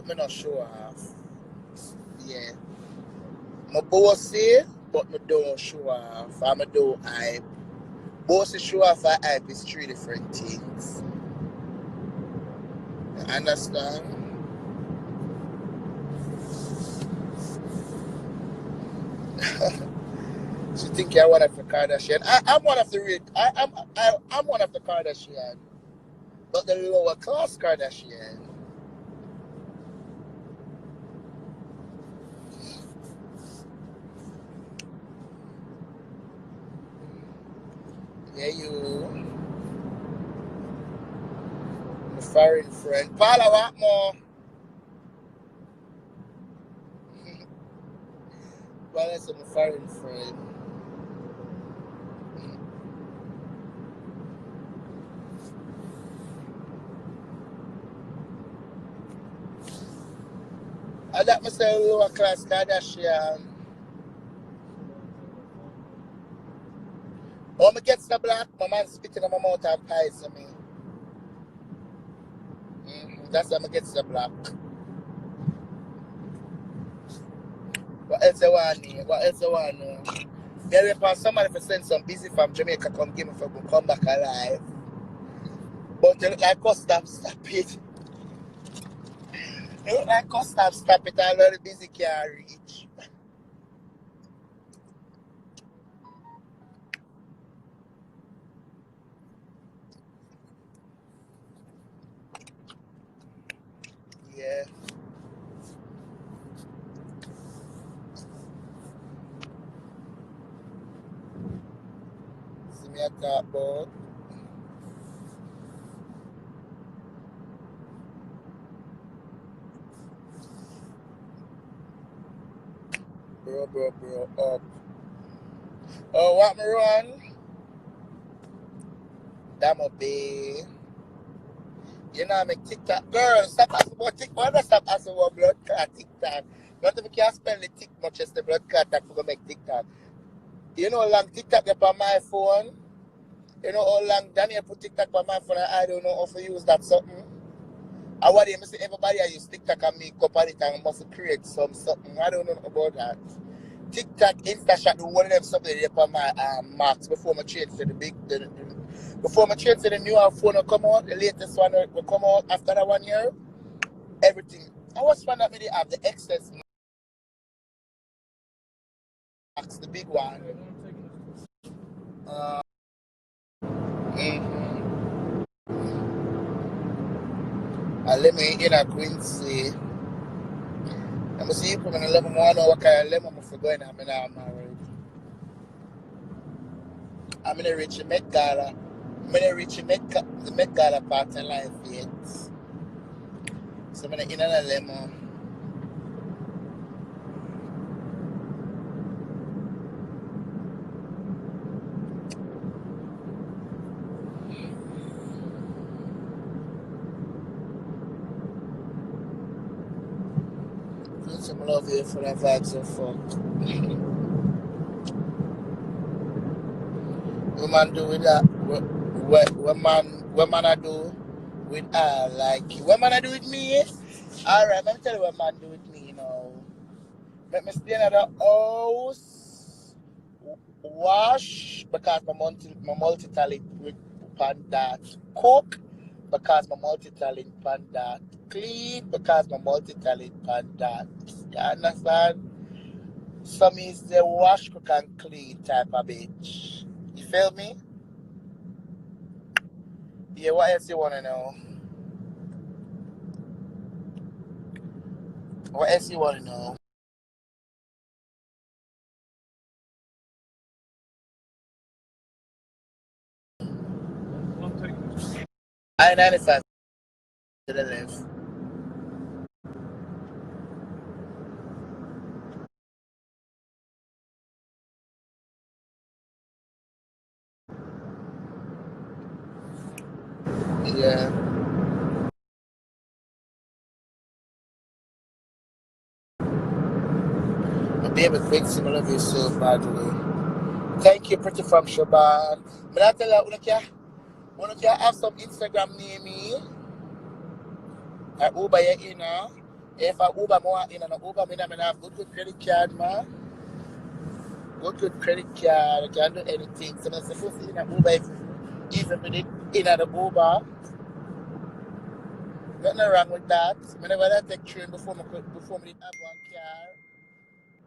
I'm not show off. Yeah. My bossy, but I don't show off. I'm a do hype. Bossy show off and hype is three different things. You understand? So you think you're one of the Kardashian? I'm one of the real. I'm one of the Kardashian, but the lower class Kardashian. Yeah, you. My foreign friend. Paula, what more? Paula is my foreign friend. I got myself lower class Kardashian. Oh, me gets the black, my man spitting in my mouth and pies on me. That's how I get the black. What else you want to know? What else you want to know? There wait for somebody to send some busy from Jamaica come give me for come back alive. But you look like custom, stop it. You look like custom, stop it. I know the busy can't reach. Yeah. See me a talk about. Bro, up. Oh, what me run? Damn a bay. You know I make TikTok. Girl, stop asking about TikTok. Why stop asking about blood clot TikTok? Not if you can't spell the tick much as the blood clot that for make TikTok. You know how long TikTok get on my phone? You know how long Daniel put TikTok on my phone and I don't know how to use that something? I want to say everybody I use TikTok and make up on it and must create something. I don't know about that. TikTok, InstaShot, the one of them something they put on my marks before I change to the before I change to the new phone will come out, the latest one will come out after that 1 year. Everything. I was fun that they have the excess marks, the big one. Mm-hmm. And let me in a Quincy. I'm going to see you coming in 11 more. I know what kind of lemon I'm going. I'm married. I'm in a rich Met Gala. I'm in a rich the Met Gala part of life yet. So I'm in a lemon. Some love you for the vibes of fuck. What man do with that? What man I do with like you? What man I do with me? Alright, let me tell you what man do with me, you know. Let me stay in the house, wash because my multi-talent with pan that, cook because my multi-talent pan that, clean because my multi-talent pan that. You understand? Some is the wash, cook and clean type of bitch. You feel me? Yeah, what else you wanna know? What else you wanna know? I-95 to the left. Yeah. My baby Quincy, I love you so badly. Thank you, pretty from Shaban. But I tell you, when you can have some Instagram near me, I Uber you in, If I Uber more in an Uber, I have good credit card, man. Good credit card. I can do anything. So I'm supposed to in an Uber even with it in an Uber. Nothing wrong with that. Whenever I take train before I did have one car.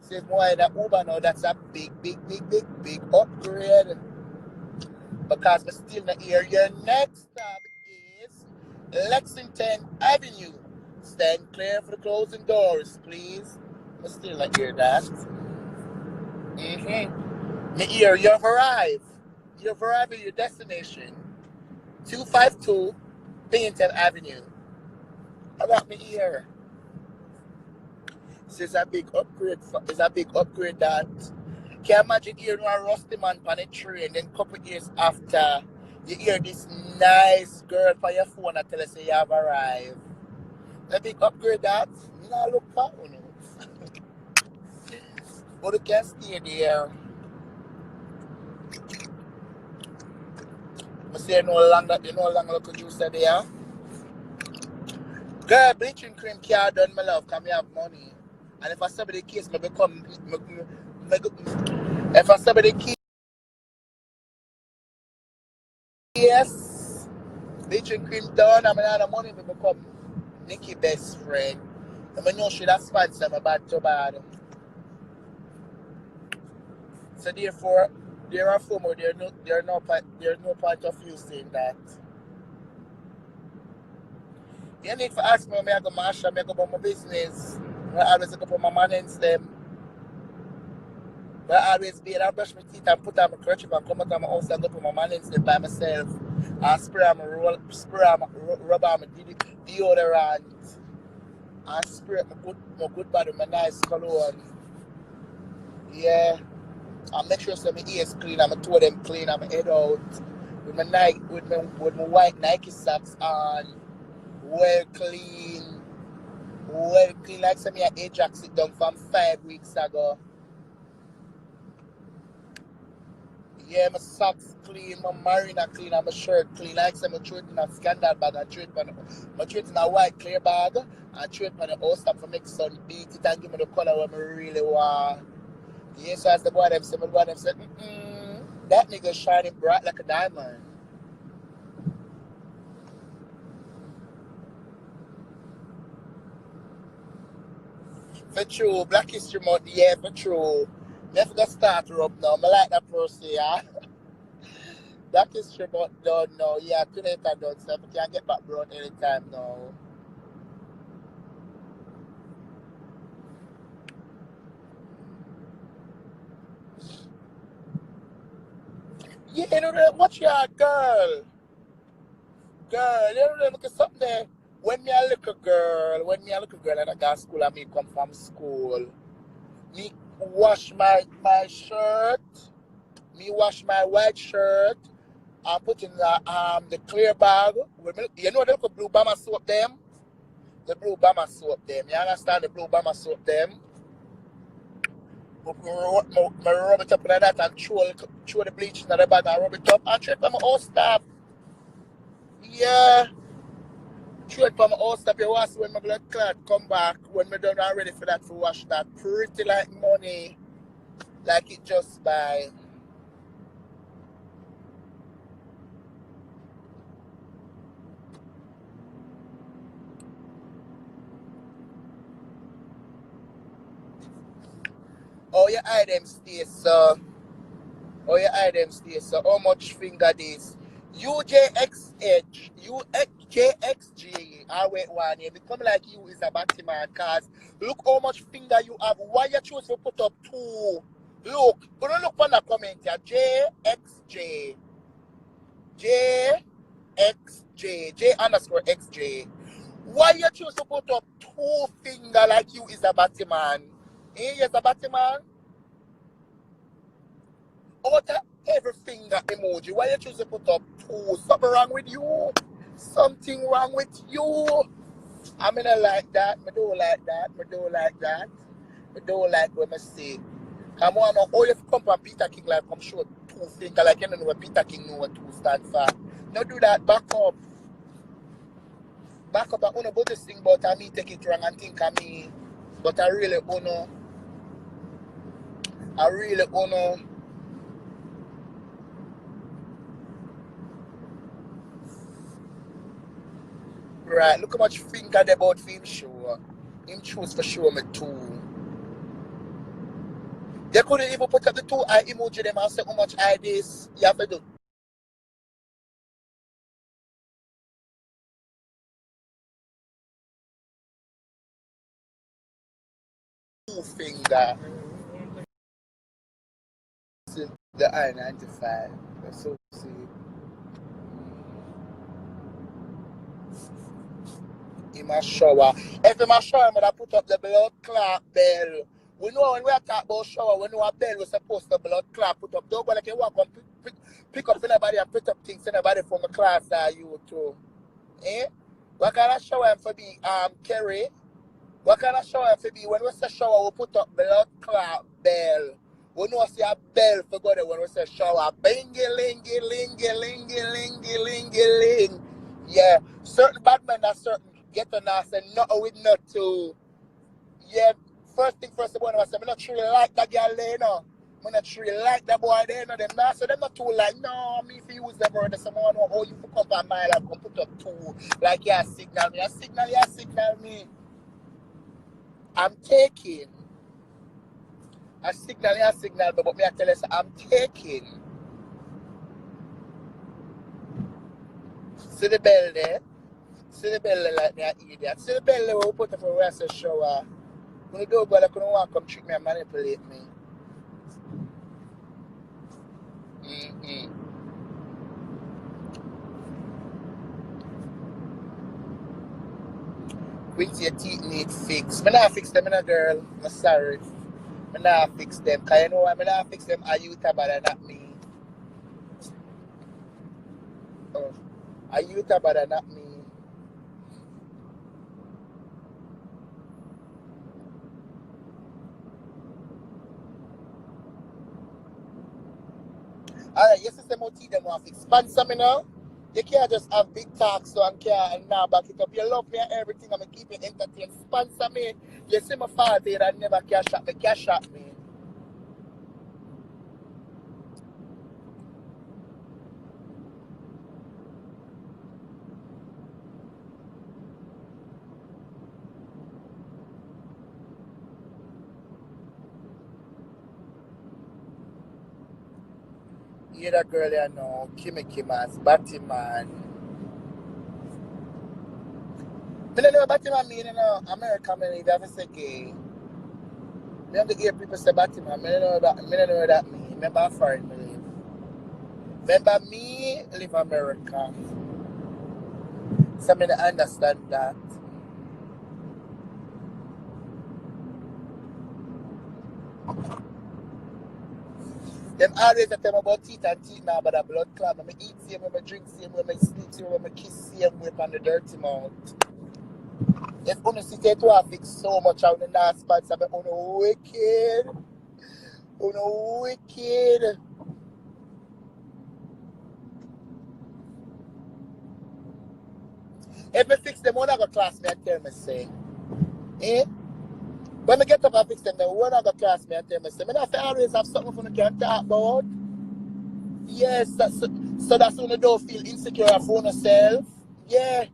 So it's more in an Uber now. That's a big upgrade. Because we're still not here. Your next stop is Lexington Avenue. Stand clear for the closing doors, please. We're still not hear that. Me here, you've arrived. You've arrived at your destination. 252 Pennington Avenue. How about me here? So it's a big upgrade. It's a big upgrade that. Can you imagine hearing a rusty man on a train, then a couple years after, you hear this nice girl on your phone and tell us you have arrived. A big upgrade that. You know, look for you know. But you can stay there. I say you no longer look at you say there. Girl, bleaching cream can't done my love because I have money. And if I somebody case me become if I somebody case bleaching cream done and I have money me become Nikki best friend. And I know she that sponsor me bad to bad. So therefore there are FOMO, there's no point of you saying that. You need to ask me when I go mash and I go about my business. I always go for my manage them. But I always be I brush my teeth and put on my kerchief and come out of my house and go for my manage them by myself. And spray on my rub on my deodorant. And spray my good body, my nice cologne. Yeah. And make sure so my ears clean and my toe them clean and my head out. With my white Nike socks on. Well clean like some of your Ajax sit down from 5 weeks ago. Yeah, my socks clean, my marina clean, and my shirt clean. Like some I throw it in a scandal bag and throw it in a white clear bag and throw it on the house top for make sun beat it and give me the color what I really want. Yeah, so as the boy them say, that nigga shining bright like a diamond. For true, Black History Month, yeah, for true. Never gonna start her up now. I like that person, yeah. Black History Month done now, yeah, today I done, so I can get back brought anytime now. Yeah, you know, watch your girl. Girl, you know, look at something there. When me a little girl and I got school and me come from school, me wash my shirt, me wash my white shirt, and put in the clear bag. You know the little blue Bama soap them? The blue Bama soap them. You understand the blue Bama soap them? I rub it up like that and throw the bleach in the bag and rub it up and throw it on my house stop. Yeah. Throw it on my house stop. You watch when my blood clot come back. When me done I'm ready for that to wash that. Pretty like money. Like it just by. Oh, your item stay, so. Oh, your item stay, so. How much finger this? UJXH, UJXG, I wait one year. Become like you is a Batman, cause look how much finger you have. Why you choose to put up two? Look, gonna look on the comment here. JXJ, JXJ, J underscore XJ. Why you choose to put up two finger like you is a Batman? Eh, yes, a Batman? Out of every finger emoji, why you choose to put up two? Something wrong with you? Something wrong with you? I mean, I like that. I don't like that. I don't like that. I don't like what I say. Come on, all you come from Peter King like come show two finger like you don't know what Peter King know what two stand for. Don't do that. Back up. back up and uno but this thing but I me take it wrong and think of me. But I really uno right, look how much finger they about for him show. Him choose for show me too. They couldn't even put up the 2 eye emoji them and say how much eye this you have to do. 2 finger. The I-95. That's so see. In my shower. If in my shower, I put up the blood clot bell. We know when we are talking about shower, we know a bell was supposed to blood clot put up. Don't go like you walk on pick up anybody and put up things anybody from the class that you too. Eh? What kind of shower for be Kerry? What kind of shower for be when we say shower we put up blood clot bell. We know see a bell for go there when we say shower. Bingy lingy lingy lingy lingy lingy ling. Yeah. Certain bad men are certain get on us and not with not to. Yeah, first thing first of all, I said, I'm not really like that girl there, no. I'm not really like that boy there, no. Them now, so them not too like, no, me if you use them word, someone know how you come up a mile and come put up 2. Like, yeah, signal me, signal me. I'm taking. I signal me, but me I tell you, I'm taking. See the bell there? See the bell there like me, an idiot. See the bell there where we put up for rest of shower. When you do go, I couldn't want to come trick me and manipulate me. Quincy, your teeth need fix. Me not fix them, in a girl. I'm sorry. Me not fix them. Because you know why me not fix them? Are you tabada, not me? Oh. Are you tabada, not me? Alright, your system will teeth them want fix. Sponsor me now. You can't just have big talks so and can't and now back it up. You love me and everything. I'm going to keep you entertained. Sponsor me. You see my father that never cash out me. Cash out me. You that girl you know. Kimmy Kimas. Batman. I don't know Batman mean, you know. America, man, you have to say gay. Me have to hear people say Batman. I don't know what that mean. Remember how foreign me live. Remember me live America. So I don't understand that. Them always tell me about teeth and teeth now about the blood clot. I eat same way, I drink same way, I sleep same way, I kiss same way on the dirty mouth. If you see that to fix so much on the last spots, I'm wicked. Wicked. If I fix them, one of the class me and tell me say, eh? When I get up and fix them, then one of the class me and tell me say, I have to always have something for you can talk about. Yes, so that's when you don't feel insecure for yourself. Yeah.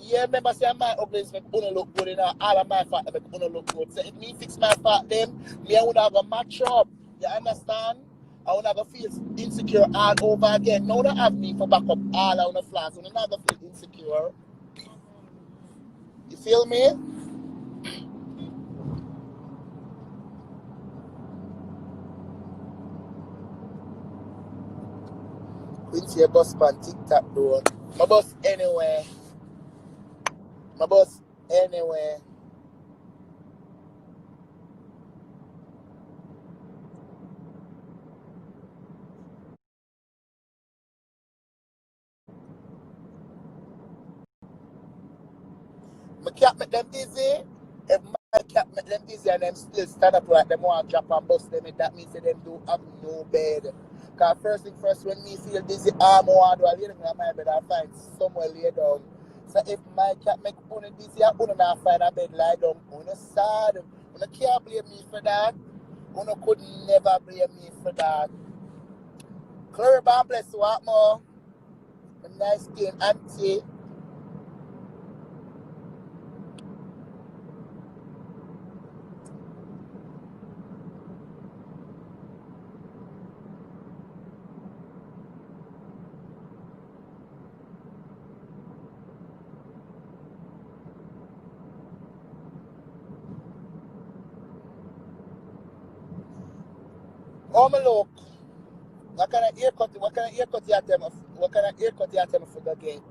Yeah, remember say my uglies make uno look good, you know. All of my fat make uno look good. So if me fix my fat then me I would have a match up. You understand? I would have to feel insecure all over again. Now don't have me for back up all on the flaws. So not gonna feel insecure. You feel me? Quincy a bus pan TikTok though. My bus anywhere. My bus anywhere. My cat make them dizzy. If my cat make them dizzy and them still stand up like them want to drop and bust them, that means that them do have no bed. Because first thing first, when me feel dizzy, I'm want to lay down in my bed, I find somewhere lay down. So if my cat make only this year, you not find a bed lie down. You sad. You can't blame me for that. You could never blame me for that. Glory and bless you what more. A nice skin, auntie. Oh my look. What kind of haircut you tell me? What kind of haircut you tell me for the gate?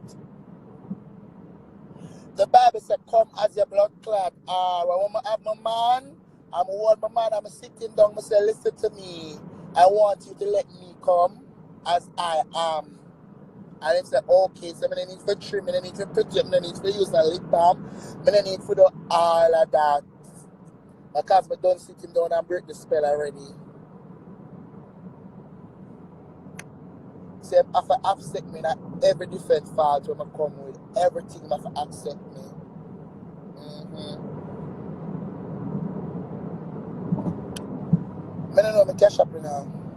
The Bible said, come as your blood clot. When I have my man, I'm hold my man, I'm sitting down, I say, listen to me. I want you to let me come as I am. And he said, okay, so I need for trim, I need for project, I need for use a lip balm, I need for do all of that. Because I don't sit him down and break the spell already. So I have to accept me that every different fault when I come with, everything I have to accept me. I don't know, I cash up now.